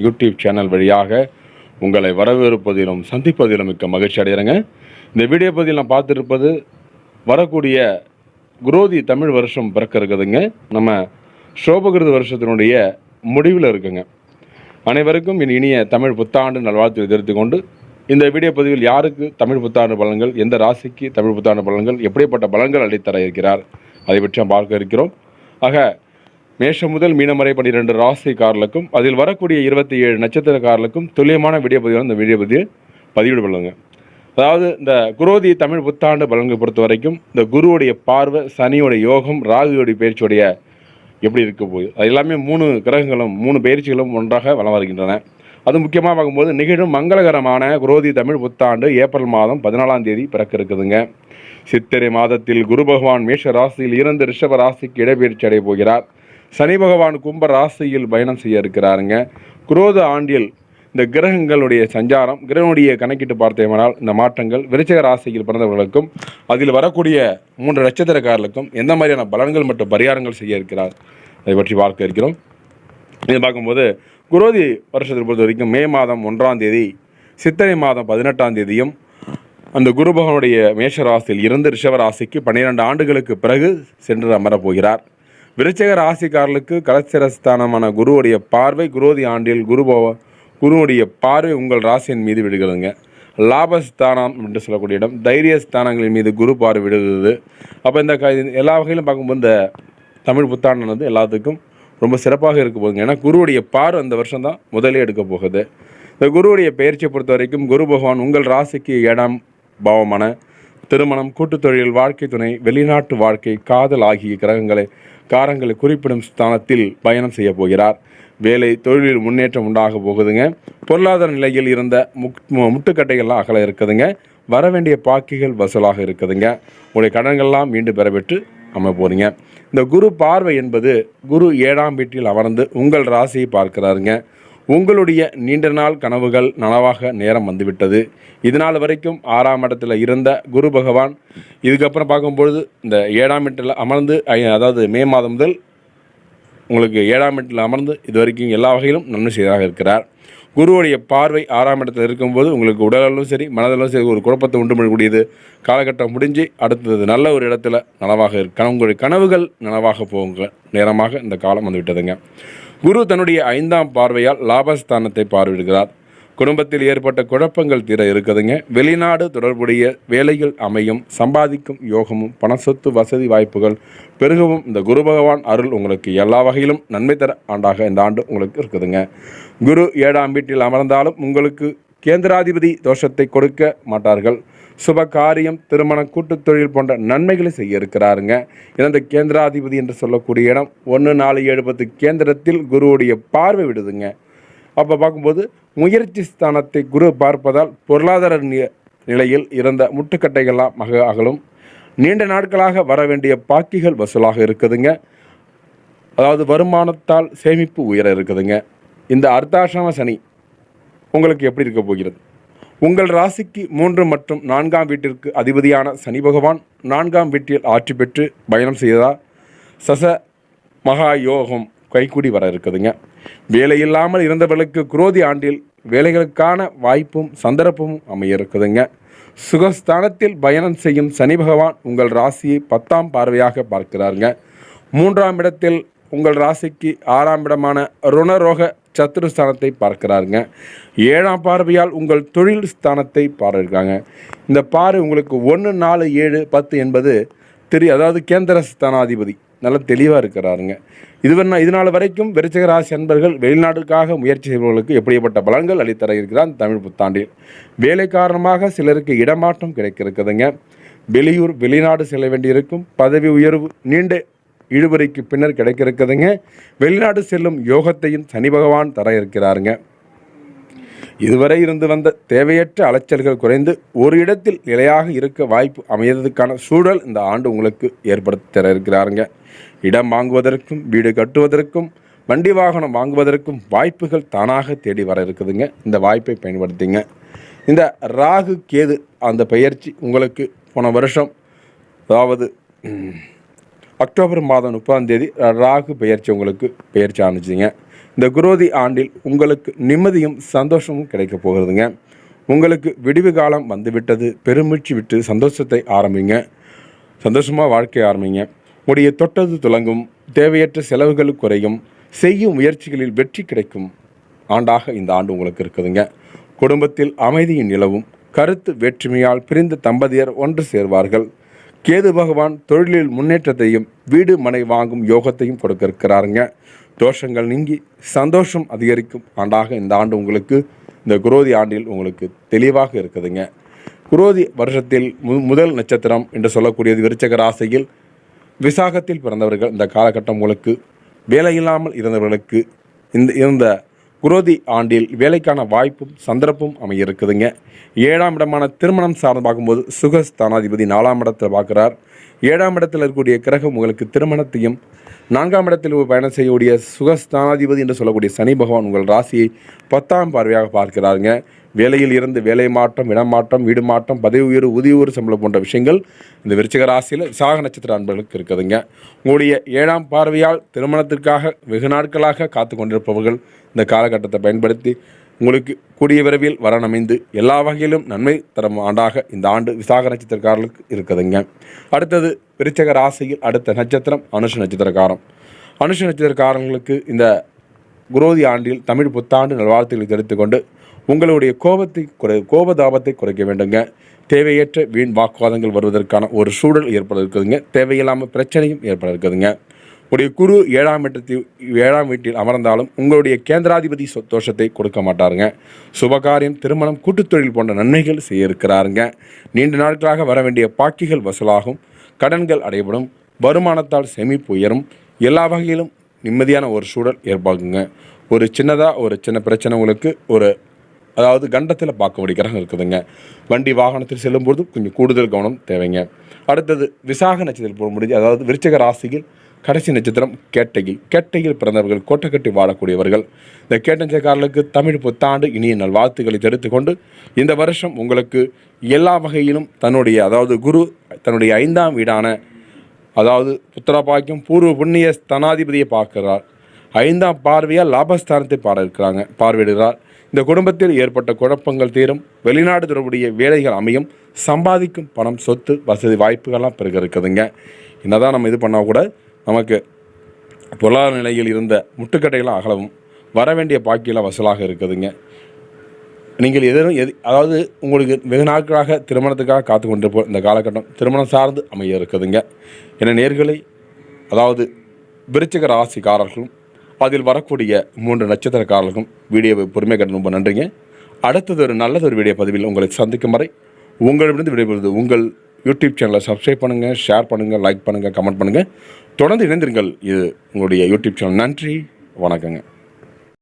YouTube channel வழியாக உங்களை வரவேற்பதிலும் சந்திப்பதிலும் மிக்க மகிழ்ச்சி அடைகிறேங்க. இந்த வீடியோ பதிவில் நான் பார்த்துருப்பது வரக்கூடிய குரோதி தமிழ் வருஷம் பிறக்க இருக்குதுங்க. நம்ம சோபகிருத வருஷத்தினுடைய முடிவில் இருக்குங்க. அனைவருக்கும் இனிய தமிழ் புத்தாண்டு நல்வாழ்த்து தெரிவித்துக் கொண்டு இந்த வீடியோ பதிவில் யாருக்கு தமிழ் புத்தாண்டு பலன்கள், எந்த ராசிக்கு தமிழ் புத்தாண்டு பலன்கள், எப்படிப்பட்ட பலன்கள் அளித்தர இருக்கிறார் அதை பற்றி நாம் பார்க்க இருக்கிறோம். ஆக மேஷம் முதல் மீனம் வரை 12 ராசிக்காரர்களுக்கும் அதில் வரக்கூடிய 27 நட்சத்திரக்காரர்களுக்கும் துல்லியமான வீடியோ பதிவான இந்த வீடியோ பதிவிடு பண்ணுங்க. அதாவது இந்த குரோதி தமிழ் புத்தாண்டு பலன்களை பொறுத்த வரைக்கும் இந்த குருவுடைய பார்வை, சனியோட யோகம், ராகுவோடைய பயிற்சியுடைய எப்படி இருக்க போகுது, அது எல்லாமே 3 கிரகங்களும் 3 பயிற்சிகளும் ஒன்றாக வலம் வருகின்றன. அது முக்கியமாக பார்க்கும்போது நிகழும் மங்களகரமான குரோதி தமிழ் புத்தாண்டு ஏப்ரல் மாதம் 14ஆம் தேதி பிறக்க இருக்குதுங்க. சித்திரை மாதத்தில் குரு பகவான் மேஷ ராசியில் இருந்து ரிஷப ராசிக்கு இடப்பெயர்ச்சி அடைய போகிறார். சனி பகவான் கும்ப ராசியில் பயணம் செய்ய இருக்கிறாருங்க. குரோத ஆண்டில் இந்த கிரகங்களுடைய சஞ்சாரம், கிரகனுடைய கணக்கிட்டு பார்த்தேமானால் இந்த மாற்றங்கள் விருச்சிக ராசியில் பிறந்தவர்களுக்கும் அதில் வரக்கூடிய 3 நட்சத்திரக்காரர்களுக்கும் எந்த மாதிரியான பலன்கள் மற்றும் பரிகாரங்கள் செய்ய இருக்கிறார் அதை பற்றி பார்க்க இருக்கிறோம். இது பார்க்கும்போது குரோதி வருஷத்தை பொறுத்த வரைக்கும் மே மாதம் 1ஆம் தேதி, சித்திரை மாதம் 18ஆம் தேதியும் அந்த குரு பகவானுடைய மேஷ ராசியில் இருந்து ரிஷப ராசிக்கு 12 ஆண்டுகளுக்கு பிறகு சென்று அமரப்போகிறார். விருச்சிக ராசிக்காரர்களுக்கு கலத்திரஸ்தானமான குருவுடைய பார்வை குரோதி ஆண்டில் குருவுடைய பார்வை உங்கள் ராசியின் மீது விடுகிறதுங்க. லாபஸ்தானம் என்று சொல்லக்கூடிய இடம், தைரியஸ்தானங்களின் மீது குரு பார்வை விடுகிறது. அப்போ இந்த எல்லா வகையிலும் பார்க்கும்போது இந்த தமிழ் புத்தாண்டானது எல்லாத்துக்கும் ரொம்ப சிறப்பாக இருக்க போகுதுங்க. ஏன்னா குருவுடைய பார்வை அந்த வருஷம் தான் முதலே எடுக்க போகுது. இந்த குருவுடைய பயிற்சியை பொறுத்த வரைக்கும் குரு பகவான் உங்கள் ராசிக்கு 7ஆம் பாவமான திருமணம், கூட்டுத் தொழில், வாழ்க்கை துணை, வெளிநாட்டு வாழ்க்கை, காதல் ஆகிய காரங்களை குறிப்பிடும் ஸ்தானத்தில் பயணம் செய்ய போகிறார். வேலை தொழிலில் முன்னேற்றம் உண்டாக போகுதுங்க. பொருளாதார நிலையில் இருந்த முட்டுக்கட்டைகள்லாம் அகல இருக்குதுங்க. வர வேண்டிய பாக்கிகள் வசூலாக இருக்குதுங்க. உங்களுடைய கடன்கள்லாம் மீண்டும் பெறப்பெற்று போகிறீங்க. இந்த குரு பார்வை என்பது குரு 7ஆம் வீட்டில் அமர்ந்து உங்கள் ராசியை பார்க்கிறாருங்க. உங்களுடைய நீண்ட நாள் கனவுகள் நனவாக நேரம் வந்துவிட்டது. இதனால் வரைக்கும் 6ஆம் இடத்துல இருந்த குரு பகவான் இதுக்கப்புறம் பார்க்கும்பொழுது இந்த 7ஆம் வீட்டில் அமர்ந்து, அதாவது மே மாதம் முதல் உங்களுக்கு 7ஆம் வீட்டில் அமர்ந்து இது வரைக்கும் எல்லா வகையிலும் நன்மை செய்தாக இருக்கிறார். குருவுடைய பார்வை 6ஆம் இடத்துல இருக்கும்போது உங்களுக்கு உடலும் சரி மனதிலும் சரி ஒரு குழப்பத்தை உண்டு பண்ணக்கூடியது. காலகட்டம் முடிஞ்சு அடுத்தது நல்ல ஒரு இடத்துல நனவாக உங்களுடைய கனவுகள் நனவாக போகுங்க நேரமாக இந்த காலம் வந்துவிட்டதுங்க. குரு தன்னுடைய 5ஆம் பார்வையால் லாபஸ்தானத்தை பார்வையிடுகிறார். குடும்பத்தில் ஏற்பட்ட குழப்பங்கள் தீர இருக்குதுங்க. வெளிநாடு தொடர்புடைய வேலைகள் அமையும், சம்பாதிக்கும் யோகமும், பண சொத்து வசதி வாய்ப்புகள் பெருகவும் இந்த குரு பகவான் அருள் உங்களுக்கு எல்லா வகையிலும் நன்மை தர ஆண்டாக இந்த ஆண்டு உங்களுக்கு இருக்குதுங்க. குரு 7ஆம் வீட்டில் அமர்ந்தாலும் உங்களுக்கு கேந்திராதிபதி தோஷத்தை கொடுக்க மாட்டார்கள். சுப காரியம், திருமணம், கூட்டுத் தொழில் போன்ற நன்மைகளை செய்ய இருக்கிறாருங்க. இந்த கேந்திராதிபதி என்று சொல்லக்கூடிய இடம் 1, 4, 7, 10 கேந்திரத்தில் குருவுடைய பார்வை விடுதுங்க. அப்போ பார்க்கும்போது முயற்சி ஸ்தானத்தை குரு பார்ப்பதால் பொருளாதார நிலையில் இருந்த முட்டுக்கட்டைகள்லாம் அகலும். நீண்ட நாட்களாக வர வேண்டிய பாக்கிகள் வசூலாக இருக்குதுங்க. அதாவது வருமானத்தால் சேமிப்பு உயர இருக்குதுங்க. இந்த அர்த்தாசிரம சனி உங்களுக்கு எப்படி இருக்க போகிறது? உங்கள் ராசிக்கு 3 மற்றும் 4ஆம் வீட்டிற்கு அதிபதியான சனி பகவான் 4ஆம் வீட்டில் ஆட்சி பெற்று பயணம் செய்ததால் சச மகா யோகம் கைக்கூடி வர இருக்குதுங்க. வேலை இல்லாமல் இருந்தவர்களுக்கு குரோதி ஆண்டில் வேலைகளுக்கான வாய்ப்பும் சந்தர்ப்பமும் அமைய இருக்குதுங்க. சுகஸ்தானத்தில் பயணம் செய்யும் சனி பகவான் உங்கள் ராசியை 10ஆம் பார்வையாக பார்க்கிறாருங்க. 3ஆம் இடத்தில் உங்கள் ராசிக்கு 6ஆம் இடமான ருணரோக சத்துருஸ்தானத்தை பார்க்கிறாருங்க. 7ஆம் பார்வையால் உங்கள் தொழில் ஸ்தானத்தை பார்க்கிறாங்க. இந்த பார்வை உங்களுக்கு 1, 4, 7, 10 என்பது அதாவது கேந்திர ஸ்தானாதிபதி நல்ல தெளிவாக இருக்கிறாருங்க. இதனால் வரைக்கும் விருச்சிக ராசி அன்பர்கள் வெளிநாட்டுக்காக முயற்சி செய்பவர்களுக்கு எப்படிப்பட்ட பலன்கள் அளித்தர இருக்கிறார் தமிழ் புத்தாண்டில். வேலை காரணமாக சிலருக்கு இடமாற்றம் கிடைக்க இருக்குதுங்க. வெளியூர் வெளிநாடு செல்ல வேண்டியிருக்கும். பதவி உயர்வு நீண்ட இழுபறிக்கு பின்னர் கிடைக்க இருக்குதுங்க. வெளிநாடு செல்லும் யோகத்தையும் சனி பகவான் தர இருக்கிறாருங்க. இதுவரை இருந்து வந்த தேவையற்ற அலைச்சல்கள் குறைந்து ஒரு இடத்தில் நிலையாக இருக்க வாய்ப்பு அமைவதற்கான சூழல் இந்த ஆண்டு உங்களுக்கு ஏற்படுத்தி தர இருக்கிறாருங்க. இடம் வாங்குவதற்கும், வீடு கட்டுவதற்கும், வண்டி வாகனம் வாங்குவதற்கும் வாய்ப்புகள் தானாக தேடி வர இருக்குதுங்க. இந்த வாய்ப்பை பயன்படுத்திங்க. இந்த ராகு கேது அந்த பெயர்ச்சி உங்களுக்கு போன வருஷம், அதாவது அக்டோபர் மாதம் 30ஆம் தேதி ராகு பெயர்ச்சி உங்களுக்கு பெயர்ச்சி ஆணுச்சுங்க. இந்த குரோதி ஆண்டில் உங்களுக்கு நிம்மதியும் சந்தோஷமும் கிடைக்கப் போகிறதுங்க. உங்களுக்கு விடிவு காலம் வந்துவிட்டது. பெருமூச்சு விட்டு சந்தோஷத்தை ஆரம்பிங்க. சந்தோஷமாக வாழ்க்கையை ஆரம்பிங்க. உடைய தொட்டது துலங்கும். தேவையற்ற செலவுகள் குறையும். செய்யும் முயற்சிகளில் வெற்றி கிடைக்கும் ஆண்டாக இந்த ஆண்டு உங்களுக்கு இருக்குதுங்க. குடும்பத்தில் அமைதியின் நிலவும். கருத்து வேற்றுமையால் பிரிந்த தம்பதியர் ஒன்று சேர்வார்கள். கேது பகவான் தொழிலில் முன்னேற்றத்தையும் வீடு மனை வாங்கும் யோகத்தையும் கொடுக்க இருக்கிறாருங்க. தோஷங்கள் நீங்கி சந்தோஷம் அதிகரிக்கும் ஆண்டாக இந்த ஆண்டு உங்களுக்கு இந்த குரோதி ஆண்டில் உங்களுக்கு தெளிவாக இருக்குதுங்க. குரோதி வருஷத்தில் முதல் நட்சத்திரம் என்று சொல்லக்கூடியது விருச்சிக ராசியில் விசாகத்தில் பிறந்தவர்கள். இந்த காலகட்டம் உங்களுக்கு வேலையில்லாமல் இருந்தவர்களுக்கு இந்த குரோதி ஆண்டில் வேலைக்கான வாய்ப்பும் சந்தர்ப்பமும் அமைய இருக்குதுங்க. 7ஆம் இடமான திருமணம் சார்ந்து பார்க்கும்போது சுகஸ்தானாதிபதி 4ஆம் இடத்தில் பார்க்குறார். 7ஆம் இடத்தில் இருக்கக்கூடிய கிரகம் உங்களுக்கு திருமணத்தையும், 4ஆம் இடத்தில் பயணம் செய்யக்கூடிய சுகஸ்தானாதிபதி என்று சொல்லக்கூடிய சனி பகவான் உங்கள் ராசியை 10ஆம் பார்வையாக பார்க்கிறாருங்க. வேலையில் இருந்து வேலை மாற்றம், இடமாற்றம், வீடு மாற்றம், பதவி உயர்வு, ஊதிய உயர்வு, சம்பளம் போன்ற விஷயங்கள் இந்த விருச்சிக ராசியில் விசாக நட்சத்திர அன்பர்களுக்கு இருக்குதுங்க. உங்களுடைய 7ஆம் பார்வையால் திருமணத்திற்காக வெகு நாட்களாக காத்து கொண்டிருப்பவர்கள் இந்த காலகட்டத்தை பயன்படுத்தி உங்களுக்கு கூடிய விரைவில் வரன் அமைந்து எல்லா வகையிலும் நன்மை தரும் ஆண்டாக இந்த ஆண்டு விசாக நட்சத்திரக்காரர்களுக்கு இருக்குதுங்க. அடுத்தது விருச்சிக ராசியில் அடுத்த நட்சத்திரம் அனுஷ நட்சத்திரக்காரம். அனுஷ நட்சத்திரக்காரர்களுக்கு இந்த குரோதி ஆண்டில் தமிழ் புத்தாண்டு நல்வாழ்த்துக்களை தெரிவித்துக்கொண்டு உங்களுடைய கோபதாபத்தை குறைக்க வேண்டுங்க. தேவையற்ற வீண் வாக்குவாதங்கள் வருவதற்கான ஒரு சூழல் ஏற்பட இருக்குதுங்க. தேவையில்லாமல் பிரச்சனையும் ஏற்பட இருக்குதுங்க. உடைய குரு 7ஆம் வீட்டில் அமர்ந்தாலும் உங்களுடைய கேந்திராதிபதி தோஷத்தை கொடுக்க மாட்டாருங்க. சுபகாரியம், திருமணம், கூட்டுத்தொழில் போன்ற நன்மைகள் செய்ய இருக்கிறாருங்க. நீண்ட நாட்களாக வர வேண்டிய பாக்கிகள் வசூலாகும். கடன்கள் அடைபடும். வருமானத்தால் சேமிப்பு உயரும். எல்லா வகையிலும் நிம்மதியான ஒரு சூழல் ஏற்பாகுங்க. ஒரு சின்ன பிரச்சனை உங்களுக்கு அதாவது கண்டத்தில் பார்க்க முடிக்கிறாங்க இருக்குதுங்க. வண்டி வாகனத்தில் செல்லும்போது கொஞ்சம் கூடுதல் கவனம் தேவைங்க. அடுத்தது விசாக நட்சத்திரம் போக முடிஞ்சு, அதாவது விருச்சிக ராசியில் கடைசி நட்சத்திரம் கேட்டையில் பிறந்தவர்கள், கோட்டை கட்டி வாழக்கூடியவர்கள். இந்த கேட்டஞ்சக்காரர்களுக்கு தமிழ் புத்தாண்டு இனிய நல்வாழ்த்துக்களை தெரிவித்துக் கொண்டு இந்த வருஷம் உங்களுக்கு எல்லா வகையிலும் அதாவது குரு தன்னுடைய 5ஆம் வீடான அதாவது புத்திரபாக்கியம் பூர்வ புண்ணிய ஸ்தானாதிபதியை பார்க்கிறார். 5ஆம் பார்வையால் லாபஸ்தானத்தை பார்வையிடுகிறார். இந்த குடும்பத்தில் ஏற்பட்ட குழப்பங்கள் தீரும். வெளிநாடு தொடர்புடைய வேலைகள் அமையும். சம்பாதிக்கும் பணம், சொத்து, வசதி வாய்ப்புகள்லாம் பெருக இருக்குதுங்க. என்னதான் நம்ம இது பண்ணால் கூட நமக்கு பொருளாதார நிலையில் இருந்த முட்டுக்கட்டைகளாக அகலவும் வர வேண்டிய பாக்கியெல்லாம் வசூலாக இருக்குதுங்க. நீங்கள் அதாவது உங்களுக்கு வெகு நாட்களாக திருமணத்துக்காக காத்து கொண்டிருப்போம் இந்த காலகட்டம் திருமணம் சார்ந்து அமைய இருக்குதுங்க. என நேர்களை அதாவது விருச்சிக ராசிக்காரர்களும் அதில் வரக்கூடிய 3 நட்சத்திரக்காரர்களுக்கும் வீடியோவை பொறுமை கட்ட ரொம்ப நன்றிங்க. அடுத்தது நல்லதொரு வீடியோ பதிவில் உங்களை சந்திக்கும் வரை உங்களிடமிருந்து விடைபெறுவது உங்கள் யூடியூப் சேனலை சப்ஸ்கிரைப் பண்ணுங்கள், ஷேர் பண்ணுங்கள், லைக் பண்ணுங்கள், கமெண்ட் பண்ணுங்கள். தொடர்ந்து இணைந்திருங்கள். இது உங்களுடைய யூடியூப் சேனல். நன்றி, வணக்கங்க.